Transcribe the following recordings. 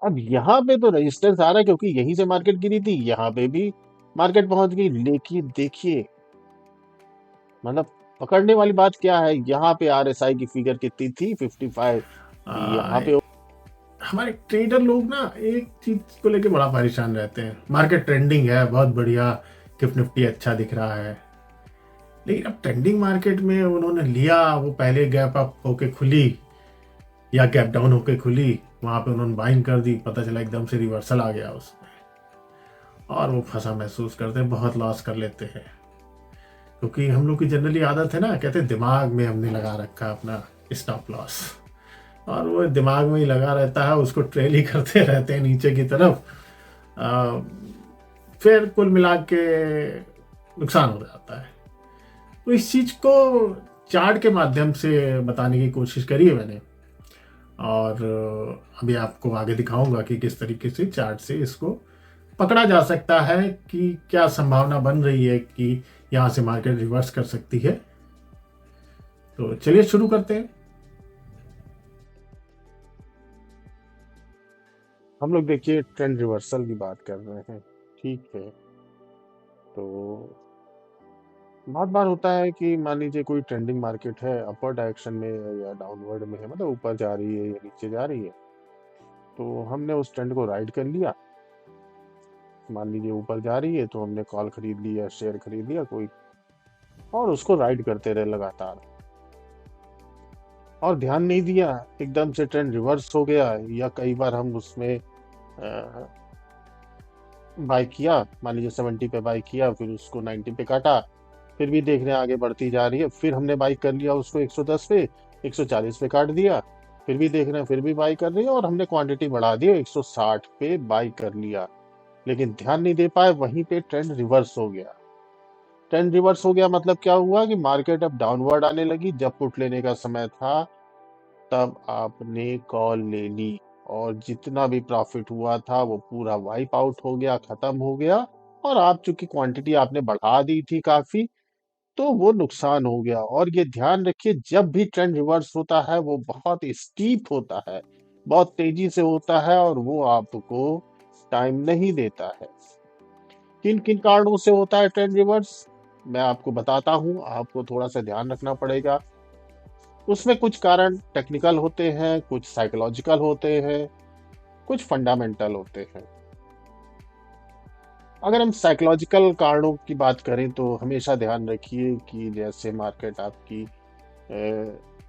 अब यहाँ पे तो रेजिस्टेंस आ रहा है क्योंकि यहीं से मार्केट गिरी थी, यहाँ पे भी मार्केट पहुंच गई, लेकिन देखिए मतलब पकड़ने वाली बात क्या है, यहाँ पे आरएसआई की फिगर कितनी थी, 55। यहाँ आ, पे हमारे ट्रेडर लोग ना एक चीज को लेके बड़ा परेशान रहते हैं। मार्केट ट्रेंडिंग है बहुत बढ़िया, गिफ्ट निफ्टी अच्छा दिख रहा है, लेकिन अब ट्रेंडिंग मार्केट में उन्होंने लिया, वो पहले गैप अप होके खुली या गैप डाउन होके खुली, वहां पे उन्होंने बाइंग कर दी, पता चला एकदम से रिवर्सल आ गया उसमें, और वो फंसा महसूस करते हैं, बहुत लॉस कर लेते हैं। क्योंकि हम लोग की जनरली आदत है ना, कहते हैं दिमाग में हमने लगा रखा अपना स्टॉप लॉस, और वो दिमाग में ही लगा रहता है, उसको ट्रेल ही करते रहते हैं नीचे की तरफ। आ, फिर कुल मिला के नुकसान हो जाता है। तो इस चीज को चार्ट के माध्यम से बताने की कोशिश करी है मैंने, और अभी आपको आगे दिखाऊंगा कि किस तरीके से चार्ट से इसको पकड़ा जा सकता है, कि क्या संभावना बन रही है कि यहाँ से मार्केट रिवर्स कर सकती है। तो चलिए शुरू करते हैं। हम लोग देखिए ट्रेंड रिवर्सल की बात कर रहे हैं, ठीक है। तो बहुत बार होता है कि मान लीजिए कोई ट्रेंडिंग मार्केट है, अपर डायरेक्शन में है या डाउनवर्ड में है, मतलब ऊपर जा रही है या नीचे जा रही है, तो हमने उस ट्रेंड को राइड कर लिया। मान लीजिए ऊपर जा रही है तो हमने कॉल खरीद लिया, शेयर खरीद लिया कोई, और उसको राइड करते रहे लगातार, और ध्यान नहीं दिया, एकदम से ट्रेंड रिवर्स हो गया। या कई बार हम उसमें बाय किया, मान लीजिए 70 पे बाय किया, फिर उसको 90 पे काटा, फिर भी देख रहे हैं आगे बढ़ती जा रही है, फिर हमने बाई कर लिया उसको 110 पे, 140 पे काट दिया, फिर भी देख रहे हैं फिर भी बाई कर रही है, और हमने क्वांटिटी बढ़ा दी, 160 पे बाई कर लिया, लेकिन ध्यान नहीं दे पाए, वहीं पे ट्रेंड रिवर्स हो गया। ट्रेंड रिवर्स हो गया मतलब क्या हुआ कि मार्केट अब डाउनवर्ड आने लगी, जब पुट लेने का समय था तब आपने कॉल ले ली, और जितना भी प्रॉफिट हुआ था वो पूरा वाइप आउट हो गया, खत्म हो गया। और आप चूंकि क्वांटिटी आपने बढ़ा दी थी काफी, तो वो नुकसान हो गया। और ये ध्यान रखिए, जब भी ट्रेंड रिवर्स होता है वो बहुत स्टीप होता है, बहुत तेजी से होता है, और वो आपको टाइम नहीं देता है। किन किन कारणों से होता है ट्रेंड रिवर्स, मैं आपको बताता हूं, आपको थोड़ा सा ध्यान रखना पड़ेगा। उसमें कुछ कारण टेक्निकल होते हैं, कुछ साइकोलॉजिकल होते हैं, कुछ फंडामेंटल होते हैं। अगर हम साइकोलॉजिकल कारणों की बात करें तो हमेशा ध्यान रखिए कि जैसे मार्केट आपकी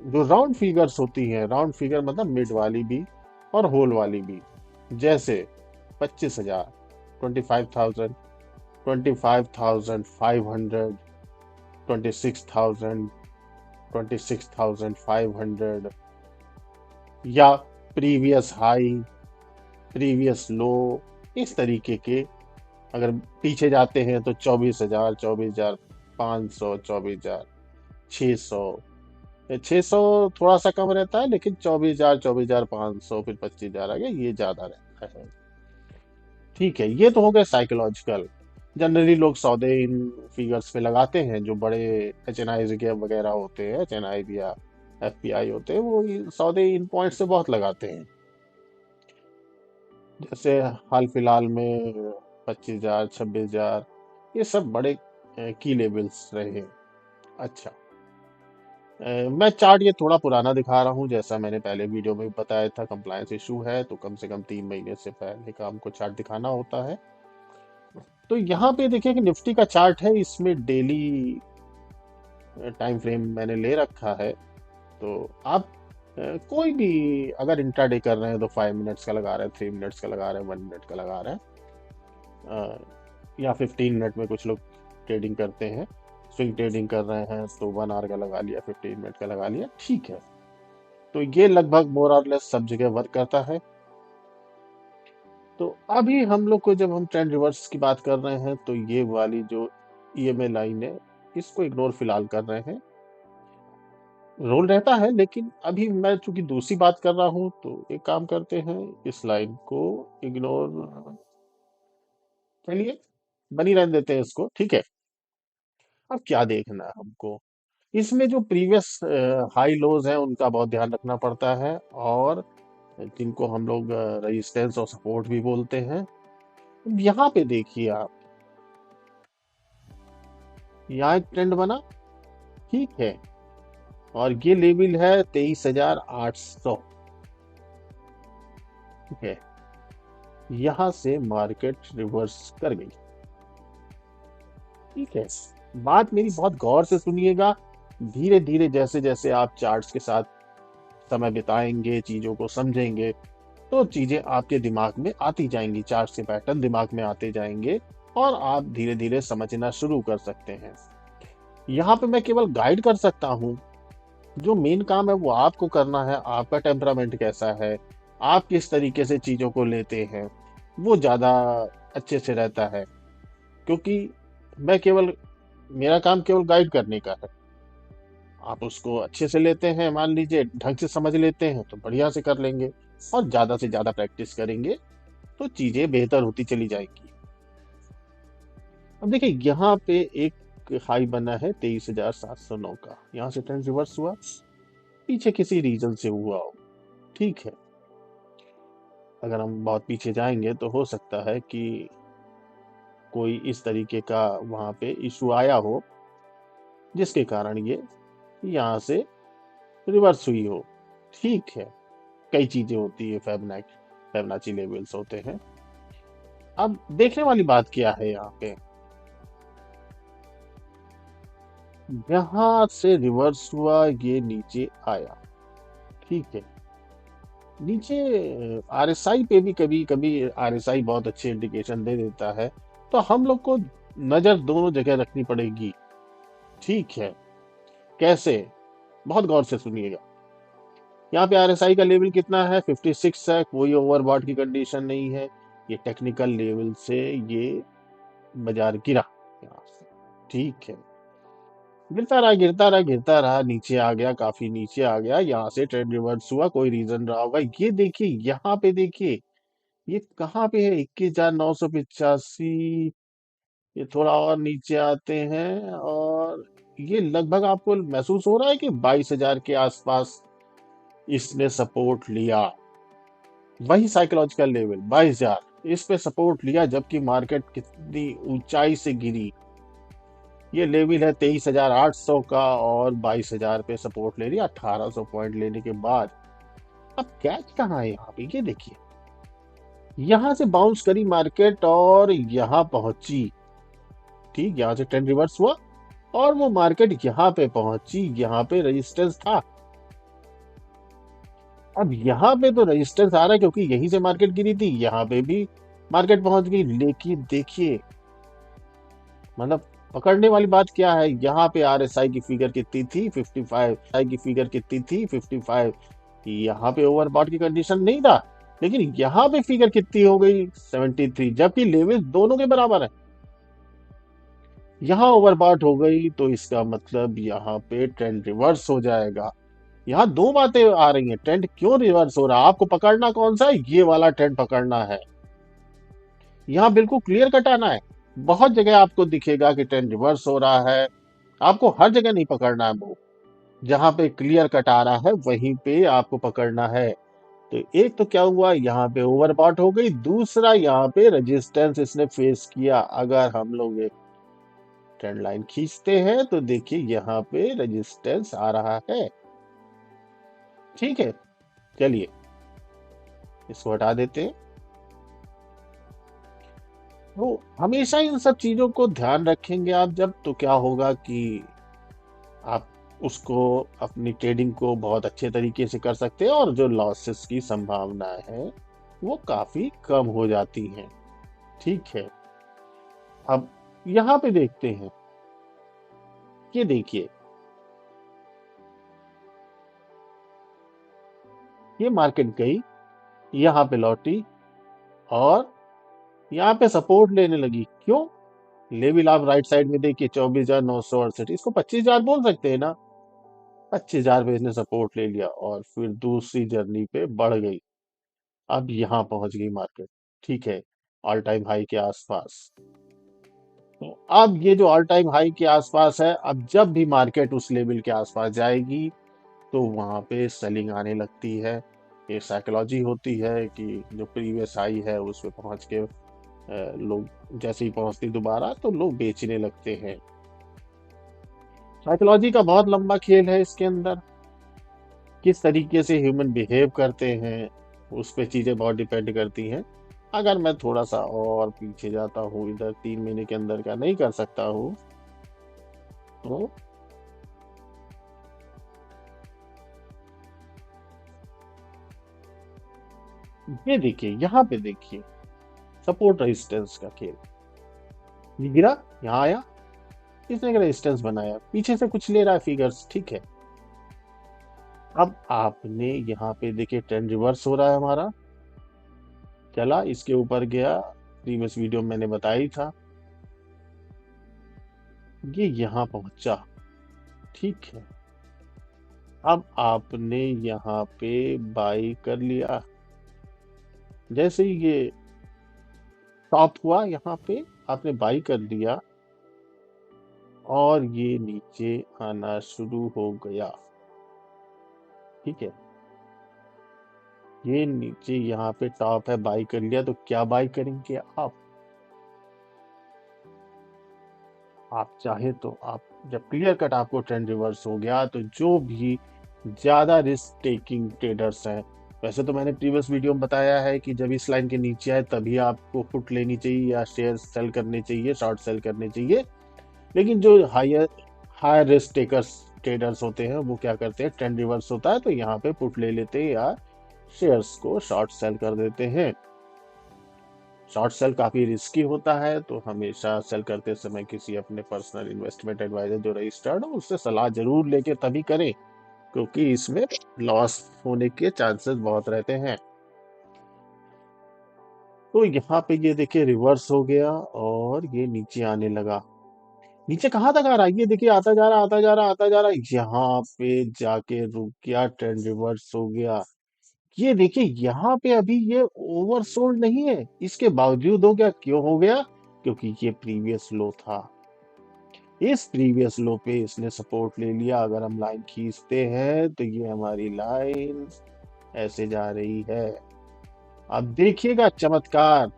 जो राउंड फिगर्स होती हैं, राउंड फिगर मतलब मिड वाली भी और होल वाली भी, जैसे 25,000, 25,000, 25,500, 26,000, 26,500, या प्रीवियस हाई, प्रीवियस लो, इस तरीके के। अगर पीछे जाते हैं तो 24,000, 24,500, 24,600, 600 थोड़ा सा कम रहता है, लेकिन 24,000, 24,500, फिर 25,000 आ गया, ये ज्यादा रहता है। ठीक है, ये तो हो गया साइकोलॉजिकल। जनरली लोग सौदे इन फिगर्स पे लगाते हैं, जो बड़े एच एन आई वगैरह होते हैं, एच एन आई या एफ पी आई होते हैं, वो सौदे इन पॉइंट से बहुत लगाते हैं। जैसे हाल फिलहाल में 25,000, 26,000, ये सब बड़े की लेवल्स रहे हैं। अच्छा, मैं चार्ट ये थोड़ा पुराना दिखा रहा हूँ, जैसा मैंने पहले वीडियो में भी बताया था, कंप्लायंस इशू है तो कम से कम 3 महीने से पहले का हमको चार्ट दिखाना होता है। तो यहाँ पे देखिए कि निफ्टी का चार्ट है, इसमें डेली टाइम फ्रेम मैंने ले रखा है। तो आप कोई भी अगर इंट्राडे कर रहे हैं तो 5 मिनट्स का लगा रहे हैं, 3 मिनट्स का लगा रहे हैं, 1 मिनट का लगा रहे हैं, या 15 मिनट में कुछ लोग ट्रेडिंग करते हैं। स्विंग ट्रेडिंग कर रहे हैं तो 1 आवर का लगा लिया, 15 मिनट का लगा लिया, ठीक है। तो ये लगभग मोर और लेस सब जगह वर्क करता है। तो अभी हम लोग को जब हम ट्रेंड रिवर्स की बात कर रहे हैं तो ये वाली जो ईएमए लाइन है, इसको इग्नोर फिलहाल कर रहे हैं। रोल रहता है, लेकिन अभी मैं चूंकि दूसरी बात कर रहा हूं तो एक काम करते हैं, इस लाइन को इग्नोर, चलिए बनी रहने देते हैं इसको, ठीक है। अब क्या देखना है हमको, इसमें जो प्रीवियस हाई लोज हैं उनका बहुत ध्यान रखना पड़ता है, और जिनको हम लोग रेजिस्टेंस और सपोर्ट भी बोलते हैं। अब यहाँ पे देखिए आप, यहाँ एक ट्रेंड बना, ठीक है, और ये लेवल है 23,800, ठीक है। यहाँ से मार्केट रिवर्स कर गई, ठीक है। बात मेरी बहुत गौर से सुनिएगा। धीरे धीरे जैसे जैसे आप चार्ट्स के साथ समय बिताएंगे, चीजों को समझेंगे, तो चीजें आपके दिमाग में आती जाएंगी, चार्ट्स के पैटर्न दिमाग में आते जाएंगे, और आप धीरे धीरे समझना शुरू कर सकते हैं। यहाँ पे मैं केवल गाइड कर सकता हूँ, जो मेन काम है वो आपको करना है। आपका टेम्परामेंट कैसा है, आप किस तरीके से चीजों को लेते हैं, वो ज्यादा अच्छे से रहता है। क्योंकि मैं केवल, मेरा काम केवल गाइड करने का है। आप उसको अच्छे से लेते हैं, मान लीजिए ढंग से समझ लेते हैं, तो बढ़िया से कर लेंगे, और ज्यादा से ज्यादा प्रैक्टिस करेंगे तो चीजें बेहतर होती चली जाएंगी। अब देखिए यहाँ पे एक हाई बना है 23,709 का, यहाँ से ट्रेंड रिवर्स हुआ, पीछे किसी रीजन से हुआ हो, ठीक है। अगर हम बहुत पीछे जाएंगे तो हो सकता है कि कोई इस तरीके का वहां पे इशू आया हो, जिसके कारण ये यहाँ से रिवर्स हुई हो, ठीक है। कई चीजें होती है, फेबनाची लेवल्स होते हैं। अब देखने वाली बात क्या है यहाँ पे, यहां से रिवर्स हुआ, ये नीचे आया, ठीक है। नीचे आरएसआई पे भी कभी कभी आरएसआई बहुत अच्छे इंडिकेशन दे देता है, तो हम लोग को नजर दोनों जगह रखनी पड़ेगी, ठीक है। कैसे, बहुत गौर से सुनिएगा। यहाँ पे आरएसआई का लेवल कितना है, 56 है, कोई ओवरबॉट की कंडीशन नहीं है। ये टेक्निकल लेवल से ये बाजार गिरा यहाँ से, ठीक है। गिरता रहा गिरता रहा गिरता रहा, नीचे आ गया, काफी नीचे आ गया, यहाँ से ट्रेंड रिवर्स हुआ, कोई रीजन रहा होगा। ये देखिए यहाँ पे देखिए, ये कहाँ पे है, 21,985। ये थोड़ा और नीचे आते हैं, और ये लगभग आपको महसूस हो रहा है कि 22,000 के आसपास इसने सपोर्ट लिया। वही साइकोलॉजिकल लेवल 22,000, इस पे सपोर्ट लिया, जबकि मार्केट कितनी ऊंचाई से गिरी। ये लेवल है 23,800 का, और 22,000 पे सपोर्ट ले लिया 1,800 पॉइंट लेने के बाद। अब कैच कहाँ है यहाँ पे, ये देखिए, यहां से बाउंस करी मार्केट और यहां पहुंची, ठीक। यहां से ट्रेंड रिवर्स हुआ और वो मार्केट यहाँ पे पहुंची, यहाँ पे रेजिस्टेंस था। अब यहाँ पे तो रेजिस्टेंस आ रहा है, क्योंकि यहीं से मार्केट गिरी थी, यहाँ पे भी मार्केट पहुंच गई। लेकिन देखिए, मतलब पकड़ने वाली बात क्या है, यहाँ पे आरएसआई की फिगर कितनी थी, 55, आई की फिगर कितनी थी, 55। यहाँ पे ओवरबॉट की कंडीशन नहीं था, लेकिन यहाँ पे फिगर कितनी हो गई, 73, जबकि लेवल दोनों के बराबर है। यहाँ ओवरबॉट हो गई, तो इसका मतलब यहाँ पे ट्रेंड रिवर्स हो जाएगा। यहाँ दो बातें आ रही हैं, ट्रेंड क्यों रिवर्स हो रहा है, आपको पकड़ना कौन सा है, ये वाला ट्रेंड पकड़ना है। यहाँ बिल्कुल क्लियर कट आना है। बहुत जगह आपको दिखेगा कि ट्रेंड रिवर्स हो रहा है, आपको हर जगह नहीं पकड़ना है वो, जहां पे क्लियर कट आ रहा है वहीं पे आपको पकड़ना है। तो एक तो क्या हुआ, यहाँ पे ओवरबॉट हो गई, दूसरा यहाँ पे रेजिस्टेंस इसने फेस किया। अगर हम लोग एक ट्रेंड लाइन खींचते हैं तो देखिए यहाँ पे रेजिस्टेंस आ रहा है, ठीक है। चलिए इसको हटा देते हैं। तो हमेशा इन सब चीजों को ध्यान रखेंगे आप जब, तो क्या होगा कि आप उसको, अपनी ट्रेडिंग को बहुत अच्छे तरीके से कर सकते हैं, और जो लॉसेस की संभावना है वो काफी कम हो जाती हैं, ठीक है। अब यहाँ पे देखते हैं, ये देखिए, ये मार्केट गई, यहाँ पे लौटी, और यहाँ पे सपोर्ट लेने लगी, क्यों। लेवल आप राइट साइड में देखिए 24,968, इसको 25,000 बोल सकते हैं ना। 25,000 पे इसने सपोर्ट ले लिया, और फिर दूसरी जर्नी पे बढ़ गई। अब यहाँ पहुंच गई मार्केट, ठीक है, ऑल टाइम हाई के आसपास। तो अब ये जो ऑल टाइम हाई के आसपास है, अब जब भी मार्केट उस लेवल के आसपास जाएगी, तो वहां पे सेलिंग आने लगती है। ये साइकोलॉजी होती है कि जो प्रीवियस हाई है उस पे पहुंच के लोग जैसे ही पहुंचते दोबारा तो लोग बेचने लगते हैं। साइकोलॉजी का बहुत लंबा खेल है इसके अंदर। किस तरीके से ह्यूमन बिहेव करते हैं उस पे चीजें बहुत डिपेंड करती हैं। अगर मैं थोड़ा सा और पीछे जाता हूँ, इधर 3 महीने के अंदर का नहीं कर सकता हूँ, तो ये देखिए, यहाँ पे देखिए सपोर्ट रेजिस्टेंस का खेल। ये गिरा, यहाँ आया, इसने एक रेजिस्टेंस बनाया, पीछे से कुछ ले रहा है फिगर्स, ठीक है। अब आपने यहाँ पे देखिए ट्रेंड रिवर्स हो रहा है हमारा, चला इसके ऊपर गया, प्रीवियस वीडियो में मैंने बताया था, ये यहाँ पहुंचा, ठीक है। अब आपने यहाँ पे बाई कर लिया, जैसे ही ये टॉप हुआ यहाँ पे आपने बाई कर लिया और ये नीचे आना शुरू हो गया, ठीक है। ये नीचे यहाँ पे टॉप है, बाई कर लिया, तो क्या बाई करेंगे आप चाहे तो आप जब क्लियर कट आपको ट्रेंड रिवर्स हो गया तो जो भी ज्यादा रिस्क टेकिंग ट्रेडर्स हैं, वैसे तो मैंने प्रीवियस वीडियो में बताया है कि जब इस लाइन के नीचे आए तभी आपको पुट लेनी चाहिए या शेयर सेल करने चाहिए, शॉर्ट सेल करने चाहिए। लेकिन जो हायर रिस्क टेकर्स ट्रेडर्स होते हैं वो क्या करते हैं, ट्रेंड रिवर्स होता है तो यहाँ पे पुट ले लेते हैं या शेयर्स को शॉर्ट सेल कर देते हैं। शॉर्ट सेल काफी रिस्की होता है, तो हमेशा सेल करते समय किसी अपने पर्सनल इन्वेस्टमेंट एडवाइजर जो रजिस्टर्ड हो उससे सलाह जरूर लेके तभी करें, क्योंकि इसमें लॉस होने के चांसेस बहुत रहते हैं। तो यहाँ पे ये देखिए रिवर्स हो गया और ये नीचे आने लगा। नीचे कहाँ तक आ रहा है, ये देखिए आता जा रहा, आता जा रहा, आता जा रहा, यहाँ पे जाके रुक गया, ट्रेंड रिवर्स हो गया। ये देखिए यहाँ पे अभी ये ओवरसोल्ड नहीं है, इसके बावजूद हो गया, क्यों हो गया, क्योंकि ये प्रीवियस लो था। इस प्रीवियस लो पे इसने सपोर्ट ले लिया। अगर हम लाइन खींचते हैं तो ये हमारी लाइन ऐसे जा रही है। अब देखिएगा चमत्कार,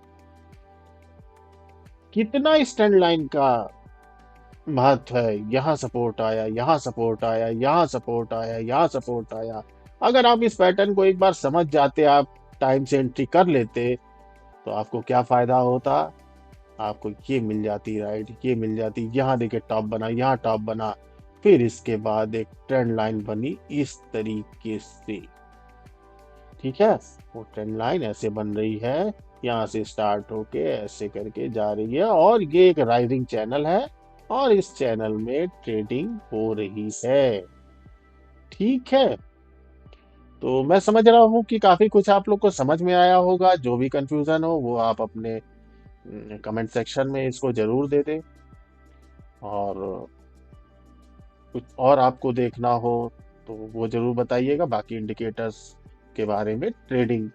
कितना इस ट्रेंड लाइन का महत्व है। यहाँ सपोर्ट आया, यहाँ सपोर्ट आया, यहाँ सपोर्ट आया, यहाँ सपोर्ट आया। अगर आप इस पैटर्न को एक बार समझ जाते, आप टाइम से एंट्री कर लेते, तो आपको क्या फायदा होता, आपको ये मिल जाती राइट, ये मिल जाती। यहाँ देखिए टॉप बना, यहाँ टॉप बना, फिर इसके बाद एक ट्रेंड लाइन बनी इस तरीके से, ठीक है। वो ट्रेंड लाइन ऐसे बन रही है, यहाँ से स्टार्ट होके ऐसे करके जा रही है और ये एक राइजिंग चैनल है और इस चैनल में ट्रेडिंग हो रही है, ठीक है। तो मैं समझ रहा हूँ कि काफी कुछ आप लोग को समझ में आया होगा। जो भी कंफ्यूजन हो वो आप अपने कमेंट सेक्शन में इसको जरूर दे दें, और कुछ और आपको देखना हो तो वो जरूर बताइएगा। बाकी इंडिकेटर्स के बारे में, ट्रेडिंग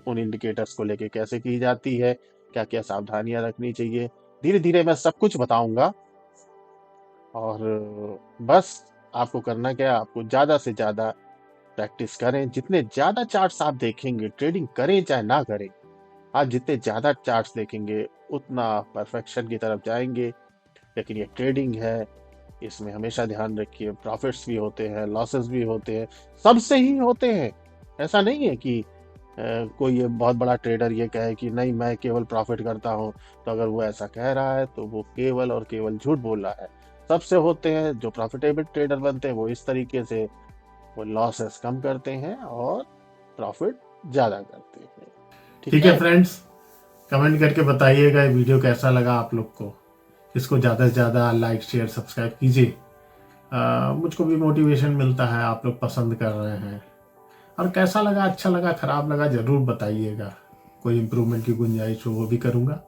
उन इंडिकेटर्स को लेके कैसे की जाती है, क्या क्या सावधानियां रखनी चाहिए, धीरे धीरे मैं सब कुछ बताऊंगा। और बस आपको करना क्या है, आपको ज्यादा से ज्यादा प्रैक्टिस करें। जितने ज्यादा चार्ट्स आप देखेंगे, ट्रेडिंग करें चाहे ना करें, आप जितने ज्यादा चार्ट्स देखेंगे उतना परफेक्शन की तरफ जाएंगे। लेकिन ये ट्रेडिंग है, इसमें हमेशा ध्यान रखिए, प्रॉफिट्स भी होते हैं, लॉसेस भी होते हैं, सबसे ही होते हैं। ऐसा नहीं है कि कोई ये बहुत बड़ा ट्रेडर ये कहे कि नहीं मैं केवल प्रॉफिट करता हूँ, तो अगर वो ऐसा कह रहा है तो वो केवल और केवल झूठ बोल रहा है। सबसे होते हैं। जो प्रॉफिटेबल ट्रेडर बनते हैं वो इस तरीके से वो लॉसेस कम करते हैं और प्रॉफिट ज्यादा करते हैं, ठीक ठीक है है। फ्रेंड्स, कमेंट करके बताइएगा ये वीडियो कैसा लगा आप लोग को। इसको ज़्यादा से ज़्यादा लाइक शेयर सब्सक्राइब कीजिए। मुझको भी मोटिवेशन मिलता है, आप लोग पसंद कर रहे हैं। और कैसा लगा, अच्छा लगा, खराब लगा, ज़रूर बताइएगा। कोई इम्प्रूवमेंट की गुंजाइश हो वो भी करूँगा।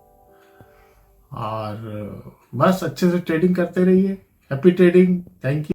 और बस अच्छे से ट्रेडिंग करते रहिए। Happy trading. Thank you.